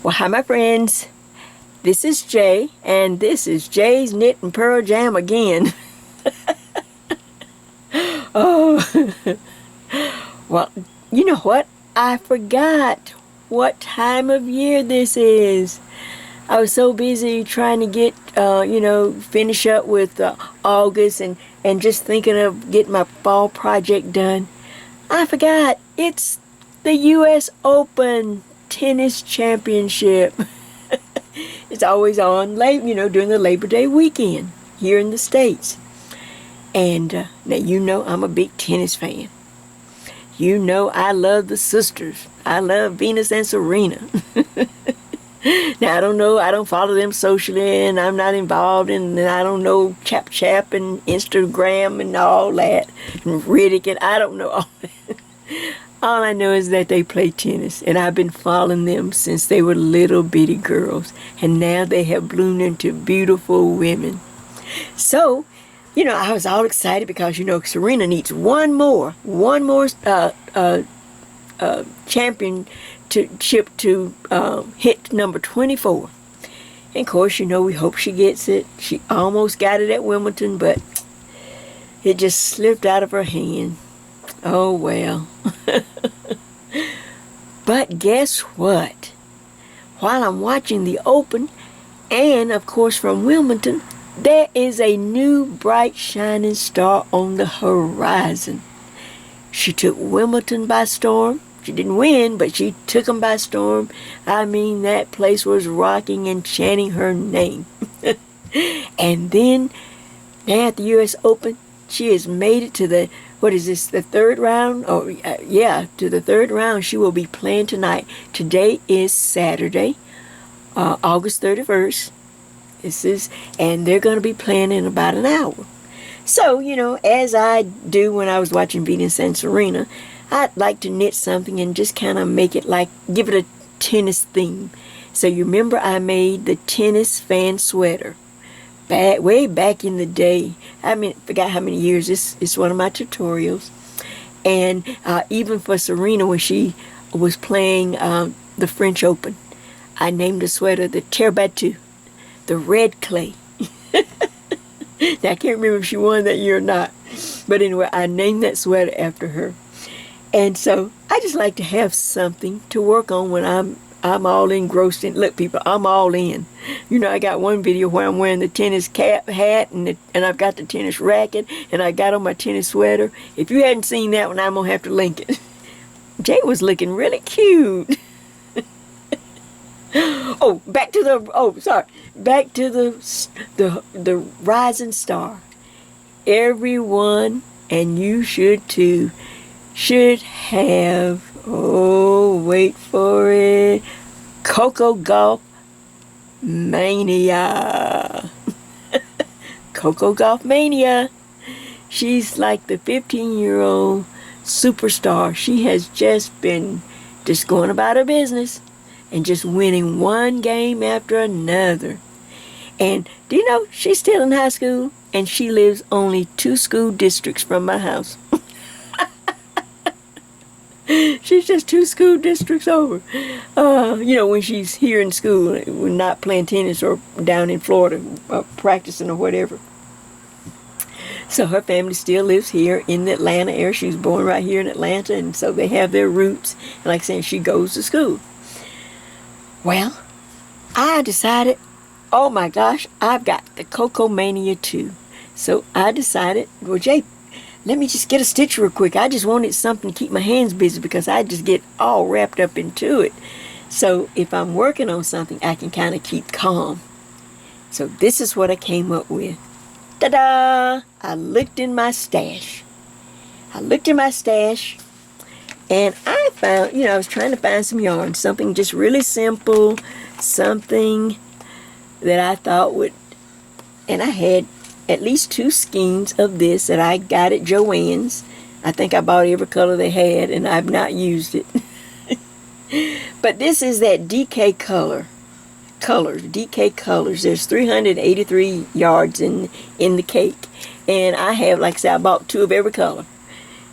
Well, hi, my friends. This is Jay, and this is Jay's Knit and Purl Jam again. Oh, well, you know what? I forgot what time of year this is. I was so busy trying to get, finish up with August and just thinking of getting my fall project done. I forgot. It's the U.S. Open Tennis Championship. It's always on, during the Labor Day weekend here in the States. And now you know I'm a big tennis fan. You know I love the sisters. I love Venus and Serena. Now, I don't follow them socially, and I'm not involved in, and I don't know Chap and Instagram and all that, and Riddick, and I don't know all that. All I know is that they play tennis, and I've been following them since they were little bitty girls, and now they have bloomed into beautiful women. So, I was all excited because, Serena needs one more championship to hit number 24. And of course, we hope she gets it. She almost got it at Wimbledon, but it just slipped out of her hand. Oh well. But guess what? While I'm watching the Open, and of course from Wimbledon, there is a new bright shining star on the horizon. She took Wimbledon by storm. She didn't win, but she took them by storm. I mean, that place was rocking and chanting her name. And then, now at the U.S. Open, she has made it to the, the third round? Oh, yeah, to the third round. She will be playing tonight. Today is Saturday, August 31st. And they're going to be playing in about an hour. So, as I do when I was watching Venus and Serena, I'd like to knit something and just kind of give it a tennis theme. So you remember I made the tennis fan sweater way back in the day. I forgot how many years. It's one of my tutorials. And even for Serena, when she was playing the French Open, I named the sweater the Terre Battue, the red clay. Now, I can't remember if she won that year or not. But anyway, I named that sweater after her. And so I just like to have something to work on when I'm all engrossed in. Look, people, I'm all in. I got one video where I'm wearing the tennis hat and I've got the tennis racket and I got on my tennis sweater. If you hadn't seen that one, I'm going to have to link it. Jay was looking really cute. Back to the rising star. Everyone, and you should too, should have, wait for it, Coco Gauff Mania. Coco Gauff Mania. She's like the 15-year-old superstar. She has just been going about her business and just winning one game after another. And do you know, she's still in high school, and she lives only 2 school districts from my house. She's just 2 school districts over. When she's here in school, we're not playing tennis or down in Florida practicing or whatever. So her family still lives here in the Atlanta area. She was born right here in Atlanta, and so they have their roots. And like I said, she goes to school. Well, I decided, oh my gosh, I've got the Coco Mania too. So I decided, well, Jay, let me just get a stitch real quick. I just wanted something to keep my hands busy because I just get all wrapped up into it. So if I'm working on something, I can kind of keep calm. So this is what I came up with. Ta-da! I looked in my stash. And I found, I was trying to find some yarn, something just really simple, something that I thought would, and I had at least 2 skeins of this that I got at Joann's. I think I bought every color they had, and I've not used it. But this is that DK colors. There's 383 yards in the cake, and I have, like I said, I bought 2 of every color.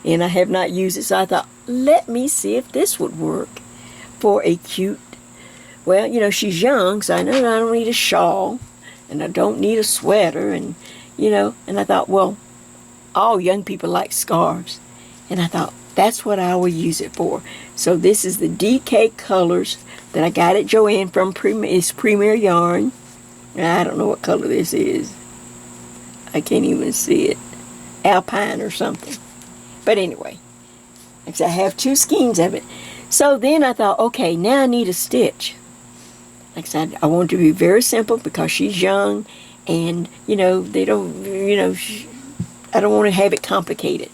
And I have not used it, so I thought, let me see if this would work for a cute well, you know, she's young, so I know I don't need a shawl, and I don't need a sweater, and, you know, and I thought, well, all young people like scarves. And I thought, that's what I will use it for. So this is the DK Colors that I got at Joann from Premier Yarn. I don't know what color this is. I can't even see it. Alpine or something. But anyway, like I said, I have 2 skeins of it. So then I thought, okay, now I need a stitch. Like I said, I want it to be very simple because she's young, and, you know, they don't, you know, I don't want to have it complicated.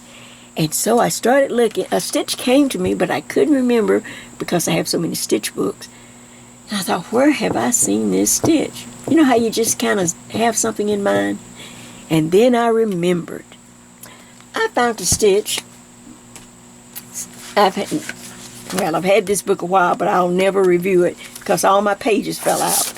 And so I started looking. A stitch came to me, but I couldn't remember because I have so many stitch books. And I thought, where have I seen this stitch? You know how you just kind of have something in mind? And then I remembered. I found a stitch. I've had this book a while, but I'll never review it because all my pages fell out.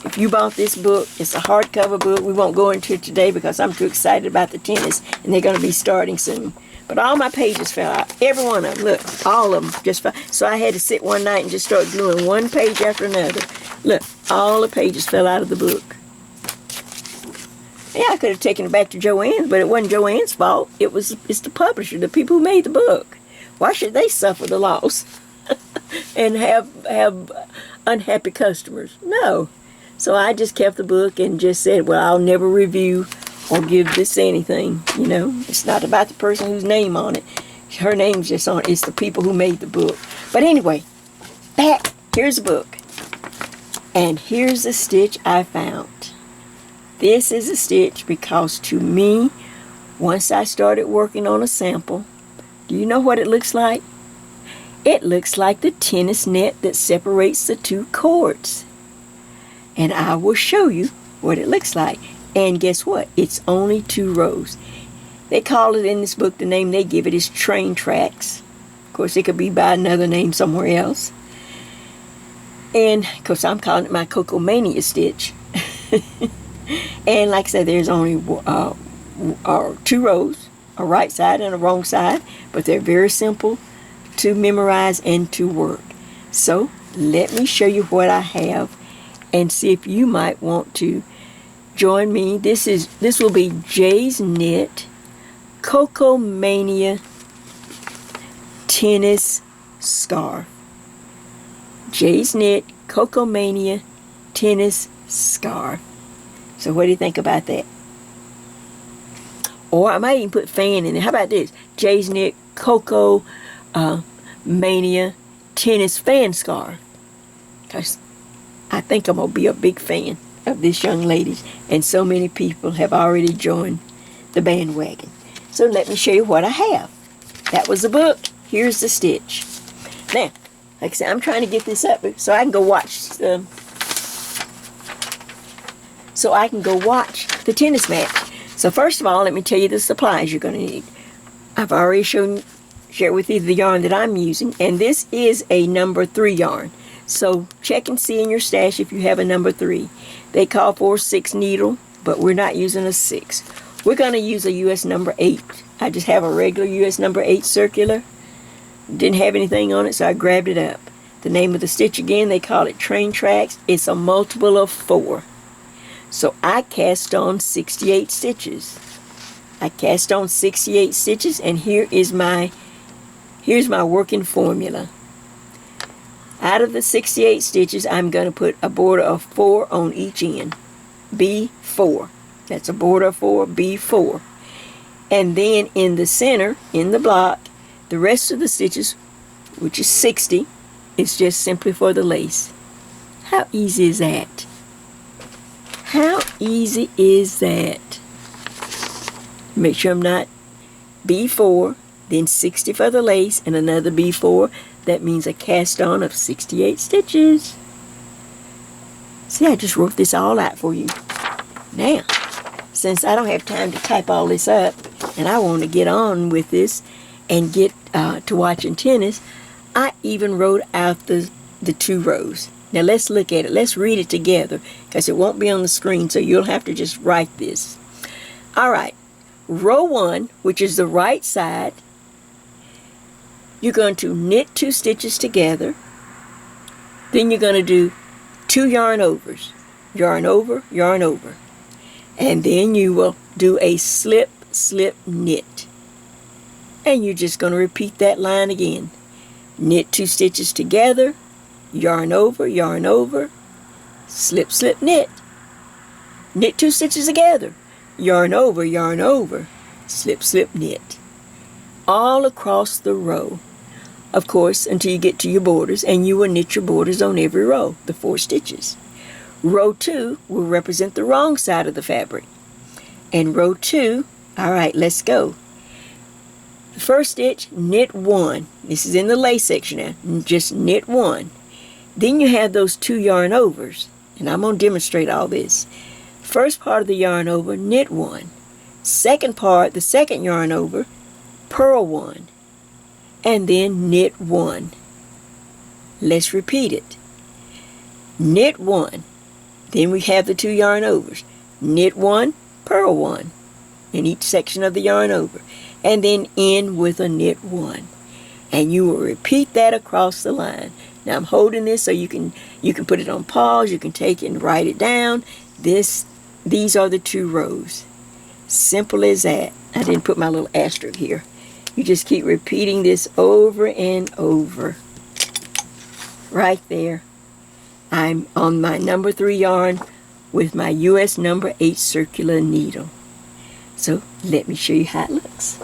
If you bought this book, it's a hardcover book. We won't go into it today because I'm too excited about the tennis, and they're going to be starting soon. But all my pages fell out. Every one of them. Look, all of them just fell. So I had to sit one night and just start gluing one page after another. Look, all the pages fell out of the book. Yeah, I could have taken it back to Joann's, but it wasn't Joann's fault. It's the publisher, the people who made the book. Why should they suffer the loss and have unhappy customers? No. So I just kept the book and just said, well, I'll never review or give this anything. You know, it's not about the person whose name on it. Her name's just on it. It's the people who made the book. But anyway, here's the book. And here's the stitch I found. This is a stitch because to me, once I started working on a sample, do you know what it looks like? It looks like the tennis net that separates the 2 cords. And I will show you what it looks like. And guess what? It's only 2 rows. They call it in this book, the name they give it is train tracks. Of course, it could be by another name somewhere else. And, of course, I'm calling it my Coco Mania stitch. And like I said, there's only 2 rows, a right side and a wrong side. But they're very simple to memorize and to work. So, let me show you what I have and see if you might want to join me. This will be Jay's Knit Coco Mania Tennis Scarf. Jay's Knit Coco Mania Tennis Scarf. So what do you think about that? Or I might even put fan in it. How about this? Jay's Knit Coco Mania Tennis Fan Scarf. Because I think I'm going to be a big fan of this young lady. And so many people have already joined the bandwagon. So let me show you what I have. That was the book. Here's the stitch. Now, like I said, I'm trying to get this up so I can go watch the tennis match. So first of all, let me tell you the supplies you're going to need. I've already shared with you the yarn that I'm using, and this is a number 3 yarn. So check and see in your stash if you have a number 3. They call for a 6 needle, but we're not using a 6. We're going to use a US number 8. I just have a regular US number 8 circular. Didn't have anything on it, so I grabbed it up. The name of the stitch again, they call it train tracks. It's a multiple of 4. So I cast on 68 stitches. I cast on 68 stitches, and here's my working formula. Out of the 68 stitches, I'm going to put a border of 4 on each end. B4. That's a border of 4, B4. And then in the center, in the block, the rest of the stitches, which is 60, is just simply for the lace. How easy is that? How easy is that? Make sure I'm not B4, then 60 for the lace, and another B4. That means a cast on of 68 stitches. See, I just wrote this all out for you. Now, since I don't have time to type all this up, and I want to get on with this and get to watching tennis, I even wrote out the 2 rows. Now let's look at it. Let's read it together because it won't be on the screen, so you'll have to just write this. All right. Row 1, which is the right side, you're going to knit 2 stitches together. Then you're going to do 2 yarn overs. Yarn over, yarn over. And then you will do a slip, slip, knit. And you're just going to repeat that line again. Knit 2 stitches together, yarn over, slip, slip, knit. Knit 2 stitches together, yarn over, slip, slip, knit. All across the row, of course, until you get to your borders, and you will knit your borders on every row, the 4 stitches. Row 2 will represent the wrong side of the fabric. And row 2, all right, let's go. The first stitch, knit 1. This is in the lace section now. Just knit 1. Then you have those 2 yarn overs, and I'm going to demonstrate all this. First part of the yarn over, knit 1. Second part, the second yarn over, purl 1. And then knit 1. Let's repeat it. Knit 1. Then we have the 2 yarn overs. Knit 1, purl 1 in each section of the yarn over. And then end with a knit 1. And you will repeat that across the line. Now I'm holding this so you can put it on pause, you can take it and write it down. These are the 2 rows. Simple as that. I didn't put my little asterisk here. You just keep repeating this over and over. Right there. I'm on my number 3 yarn with my US number 8 circular needle. So let me show you how it looks.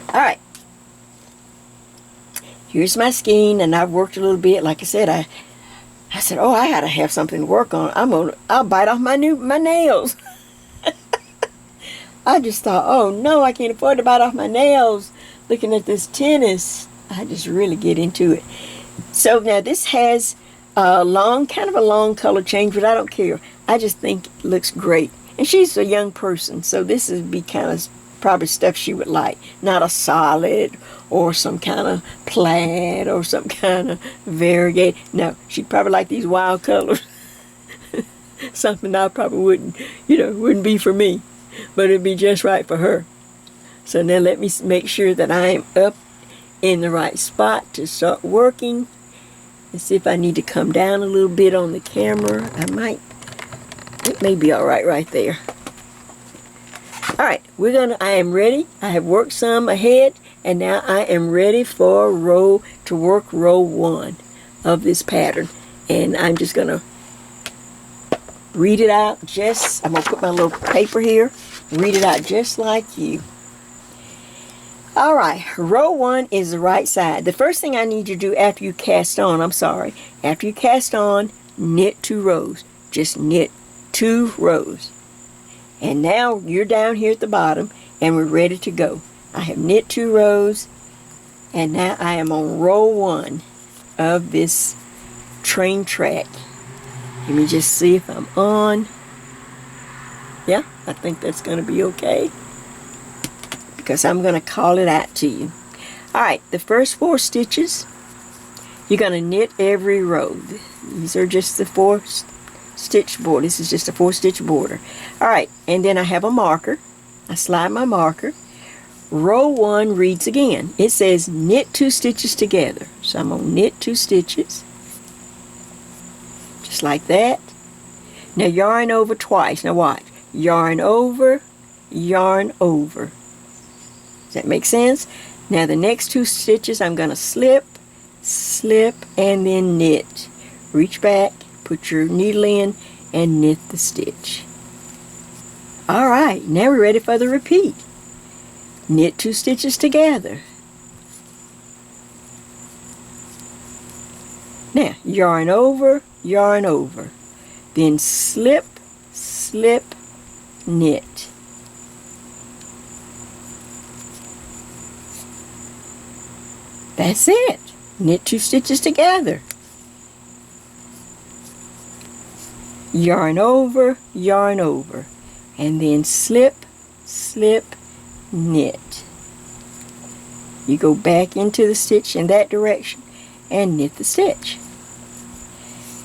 Alright. Here's my skein, and I've worked a little bit. Like I said, I said, oh, I gotta have something to work on. I'll bite off my nails. I just thought, oh no, I can't afford to bite off my nails. Looking at this tennis, I just really get into it. So now this has kind of a long color change, but I don't care. I just think it looks great. And she's a young person, so this would be kind of probably stuff she would like. Not a solid or some kind of plaid or some kind of variegated. No, she'd probably like these wild colors. Something I probably wouldn't be for me. But it'd be just right for her. So now let me make sure that I am up in the right spot to start working. And see if I need to come down a little bit on the camera. It may be alright right there. Alright, I am ready. I have worked some ahead, and now I am ready for to work row 1 of this pattern. And I'm just going to read it out I'm going to put my little paper here, read it out just like you. Alright, row 1 is the right side. The first thing I need you to do after you cast on, after you cast on, knit 2 rows. Just knit 2 rows. And now you're down here at the bottom and we're ready to go. I have knit 2 rows, and now I am on row 1 of this train track. Let me just see if I'm on. Yeah, I think that's going to be okay, because I'm going to call it out to you. Alright, the first 4 stitches, you're going to knit every row. These are just the 4 stitch border. This is just a 4 stitch border. Alright, and then I have a marker. I slide my marker. Row 1 reads again. It says knit 2 stitches together. So I'm going to knit 2 stitches. Just like that. Now yarn over twice. Now watch. Yarn over, yarn over. Does that make sense? Now the next 2 stitches I'm going to slip, slip, and then knit. Reach back, put your needle in, and knit the stitch. Alright, now we're ready for the repeat. Knit 2 stitches together. Now, yarn over, then slip, slip, knit. That's it. Knit 2 stitches together. Yarn over, and then slip, slip, knit. You go back into the stitch in that direction and knit the stitch.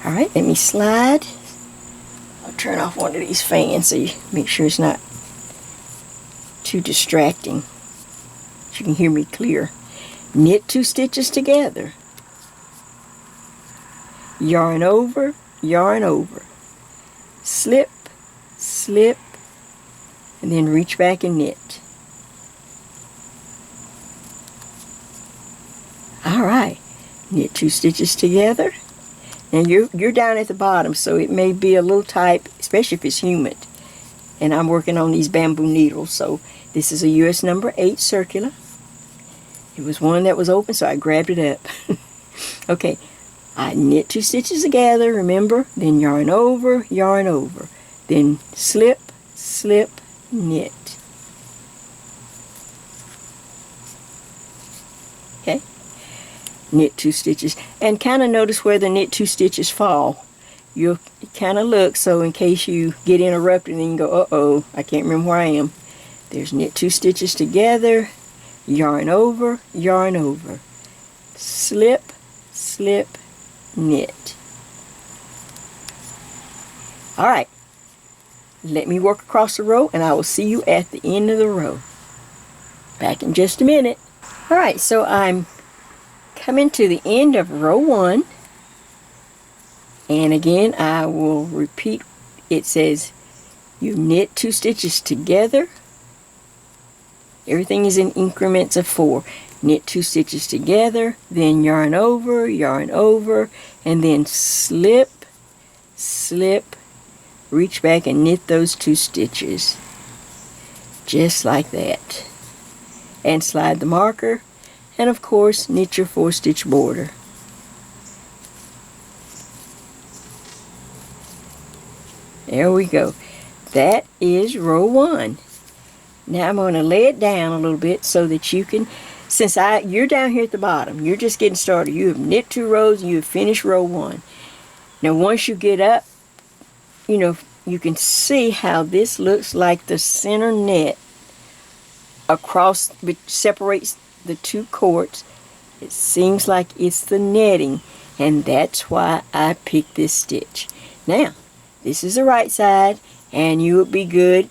Alright, let me slide. I'll turn off one of these fans so you make sure it's not too distracting, so you can hear me clear. Knit 2 stitches together. yarn over, yarn over, slip, slip, and then reach back and knit. Alright, knit 2 stitches together. Now you're down at the bottom, so it may be a little tight, especially if it's humid. And I'm working on these bamboo needles, so this is a US number 8 circular. It was one that was open, so I grabbed it up. Okay, I knit 2 stitches together, remember, then yarn over, then slip, slip, knit. Okay, knit 2 stitches, and kind of notice where the knit 2 stitches fall. You'll kind of look, so in case you get interrupted and you go, uh-oh, I can't remember where I am. There's knit 2 stitches together, yarn over, slip, slip, knit. Alright, let me work across the row and I will see you at the end of the row. Back in just a minute. Alright, so I'm coming to the end of row 1. And again, I will repeat. It says you knit 2 stitches together. Everything is in increments of 4. Knit 2 stitches together, then yarn over, and then slip, slip, reach back and knit those 2 stitches. Just like that. And slide the marker, and of course, knit your 4-stitch border. There we go. That is row 1. Now I'm going to lay it down a little bit so that you can, since you're down here at the bottom, you're just getting started. You have knit 2 rows and you have finished row 1. Now once you get up, you can see how this looks like the center net across, which separates the 2 cords. It seems like it's the netting, and that's why I picked this stitch. Now, this is the right side, and you would be good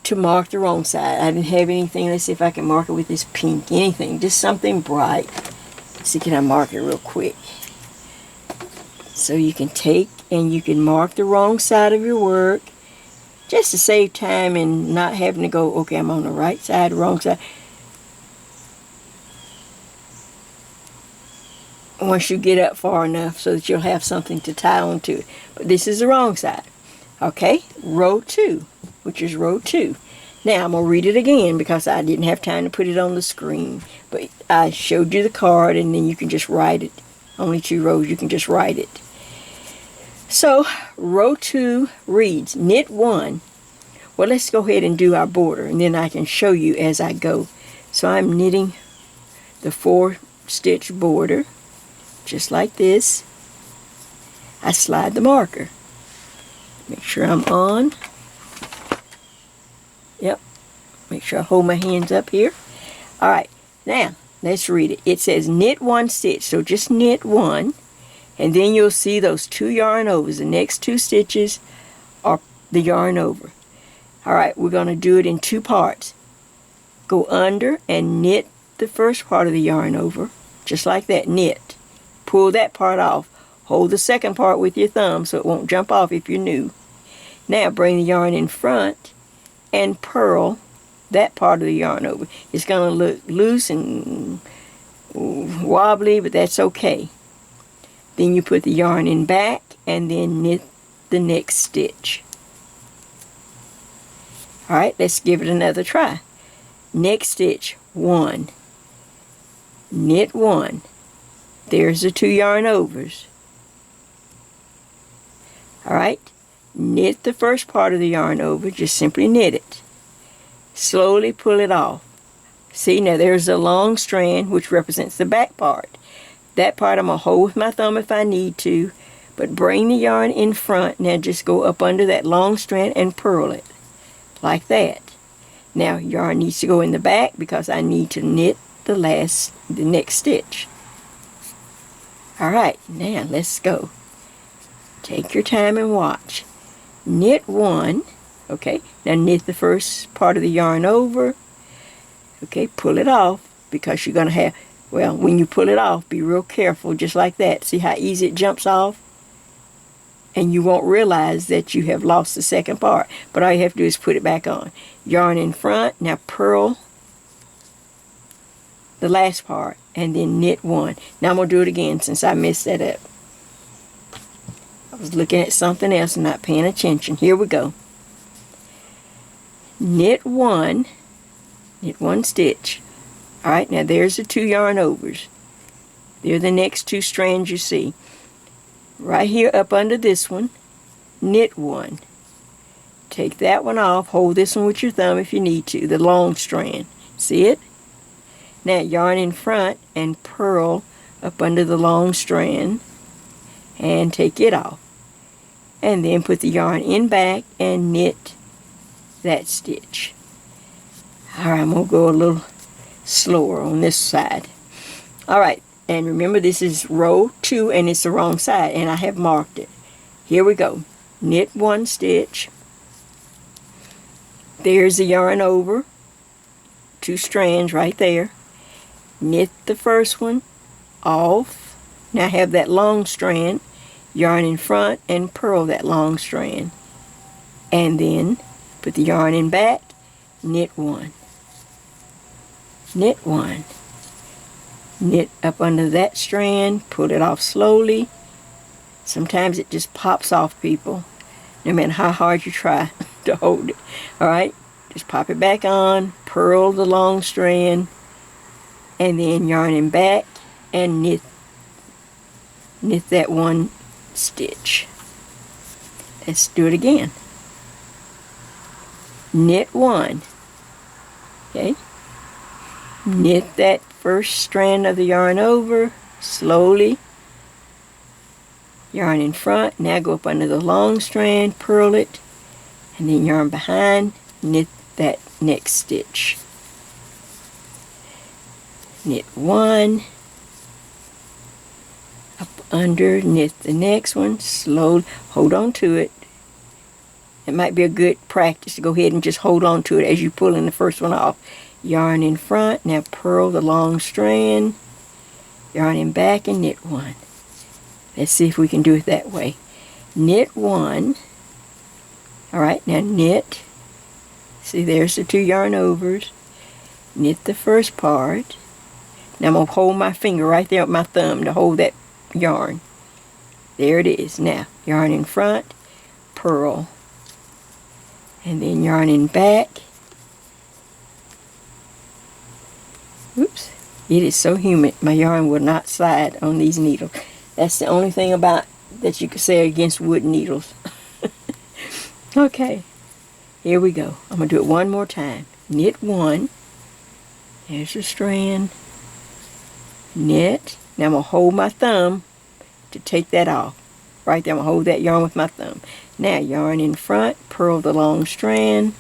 to mark the wrong side. I didn't have anything. Let's see if I can mark it with this pink. Anything, just something bright. Let's see, can I mark it real quick? So you can take and you can mark the wrong side of your work, just to save time and not having to go, okay, I'm on the right side, wrong side. Once you get up far enough so that you'll have something to tie onto it. But this is the wrong side. Okay, row 2, which is row 2. Now I'm going to read it again because I didn't have time to put it on the screen. But I showed you the card, and then you can just write it. Only 2 rows, you can just write it. So row 2 reads, knit 1. Well, let's go ahead and do our border, and then I can show you as I go. So I'm knitting the 4-stitch border. Just like this. I slide the marker. Make sure I'm on. Yep. Make sure I hold my hands up here. Alright, now let's read it. It says knit 1 stitch, so just knit 1, and then you'll see those 2 yarn overs. The next 2 stitches are the yarn over. Alright, we're going to do it in 2 parts. Go under and knit the first part of the yarn over, just like that, knit. Pull that part off. Hold the second part with your thumb so it won't jump off if you're new. Now bring the yarn in front and purl that part of the yarn over. It's going to look loose and wobbly, but that's okay. Then you put the yarn in back and then knit the next stitch. Alright, let's give it another try. Next stitch, 1. Knit 1. There's the 2 yarn overs. Alright, knit the first part of the yarn over, just simply knit it. Slowly pull it off. See, now there's a long strand which represents the back part. That part I'm going to hold with my thumb if I need to, but bring the yarn in front. Now just go up under that long strand and purl it, like that. Now yarn needs to go in the back because I need to knit the next stitch. Alright, now let's go. Take your time and watch. Knit 1. Okay, now knit the first part of the yarn over. Okay, pull it off because you're going to have Well, when you pull it off, be real careful, just like that. See how easy it jumps off? And you won't realize that you have lost the second part. But all you have to do is put it back on. Yarn in front, now purl the last part, and then knit one. Now I'm going to do it again since I messed that up. I was looking at something else and not paying attention. Here we go. Knit one stitch. Alright, now there's the 2 yarn overs. They're the next 2 strands you see. Right here up under this one, knit one. Take that one off, hold this one with your thumb if you need to, the long strand. See it? Now yarn in front and purl up under the long strand and take it off. And then put the yarn in back and knit that stitch. Alright, I'm going to go a little slower on this side. Alright, and remember this is row 2 and it's the wrong side and I have marked it. Here we go. Knit one stitch. There's the yarn over. 2 strands right there. Knit the first one off. Now I have that long strand. Yarn in front and purl that long strand. And then put the yarn in back. Knit one. Knit one. Knit up under that strand, pull it off slowly. Sometimes it just pops off, people, no matter how hard you try to hold it. Alright, just pop it back on, purl the long strand, and then yarn in back and knit that one stitch. Let's do it again. Knit one. Okay. Knit that first strand of the yarn over slowly. Yarn in front. Now go up under the long strand, purl it, and then yarn behind, knit that next stitch. Knit one. Up under, knit the next one, slowly. Hold on to it. It might be a good practice to go ahead and just hold on to it as you pull in the first one off. Yarn in front, now purl the long strand, yarn in back and knit one. Let's see if we can do it that way. Knit one. Alright, now knit. See, there's the 2 yarn overs. Knit the first part. Now I'm going to hold my finger right there with my thumb to hold that yarn. There it is. Now, yarn in front, purl. And then yarn in back. Oops, it is so humid. My yarn will not slide on these needles. That's the only thing about that you could say against wood needles. Okay, here we go. I'm going to do it one more time. Knit one. There's your strand. Knit. Now I'm going to hold my thumb to take that off. Right there, I'm going to hold that yarn with my thumb. Now yarn in front, purl the long strand.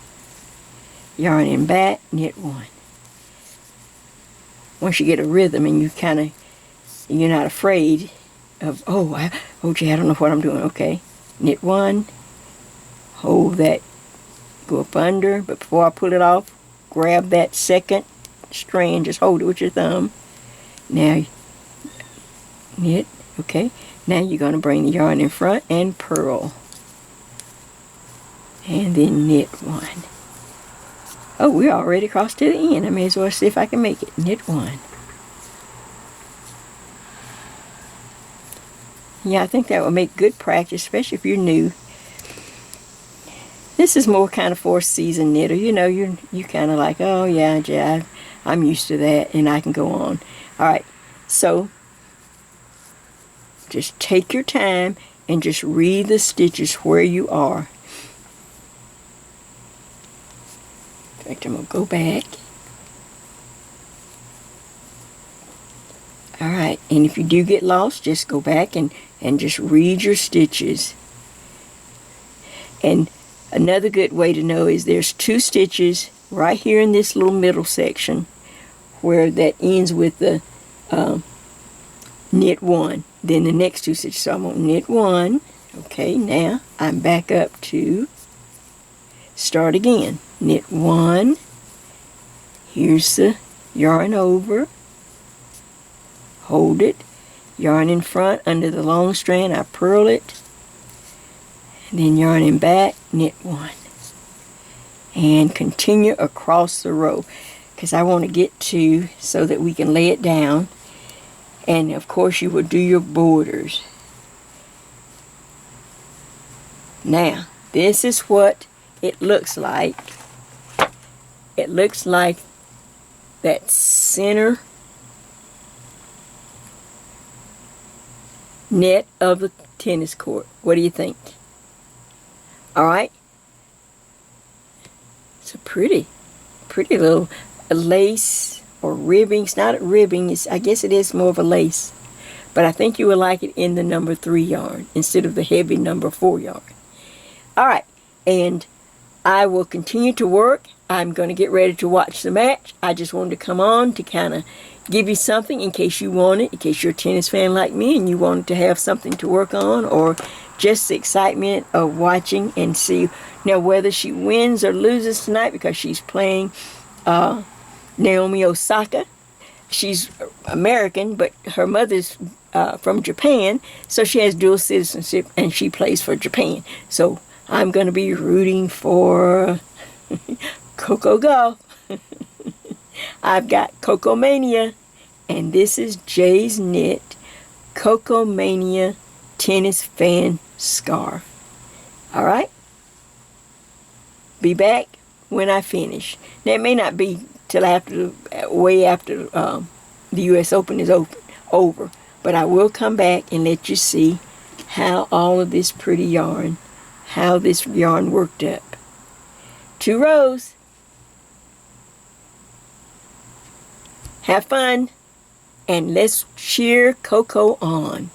Yarn in back, knit one. Once you get a rhythm and you're not afraid of, gee, I don't know what I'm doing. Okay, knit one, hold that, go up under, but before I pull it off, grab that second strand, just hold it with your thumb. Now, knit, okay, now you're going to bring the yarn in front and purl. And then knit one. Oh, we're already across to the end. I may as well see if I can make it. Knit one. Yeah, I think that will make good practice, especially if you're new. This is more kind of for a seasoned knitter. You know, you kind of like, oh yeah, I'm used to that, and I can go on. All right, so just take your time and just read the stitches where you are. In fact, I'm going to go back. Alright, and if you do get lost, just go back and just read your stitches. And another good way to know is there's 2 stitches right here in this little middle section where that ends with the knit one. Then the next 2 stitches. So I'm going to knit one. Okay, now I'm back up to start again. Knit one. Here's the yarn over. hold it, yarn in front under the long strand, I purl it, and then yarn in back, knit 1, and continue across the row, because I want to get to so that we can lay it down. And of course you will do your borders. Now this is what it looks like. It looks like that center net of the tennis court. What do you think? Alright? It's a pretty little lace or ribbing. It's not a ribbing, I guess it is more of a lace. But I think you will like it in the number 3 yarn instead of the heavy number 4 yarn. Alright, and I will continue to work. I'm going to get ready to watch the match. I just wanted to come on to kind of give you something in case you want it, in case you're a tennis fan like me and you wanted to have something to work on, or just the excitement of watching and see now whether she wins or loses tonight, because she's playing Naomi Osaka. She's American, but her mother's from Japan, so she has dual citizenship and she plays for Japan. So I'm going to be rooting for Coco Gauff. I've got Coco Mania, and this is Jay's Knit Coco Mania Tennis Fan Scarf. Alright? Be back when I finish. Now it may not be till after, way after the U.S. Open is over, but I will come back and let you see how all of this pretty yarn, how this yarn worked up. 2 rows. Have fun, and let's cheer Coco on.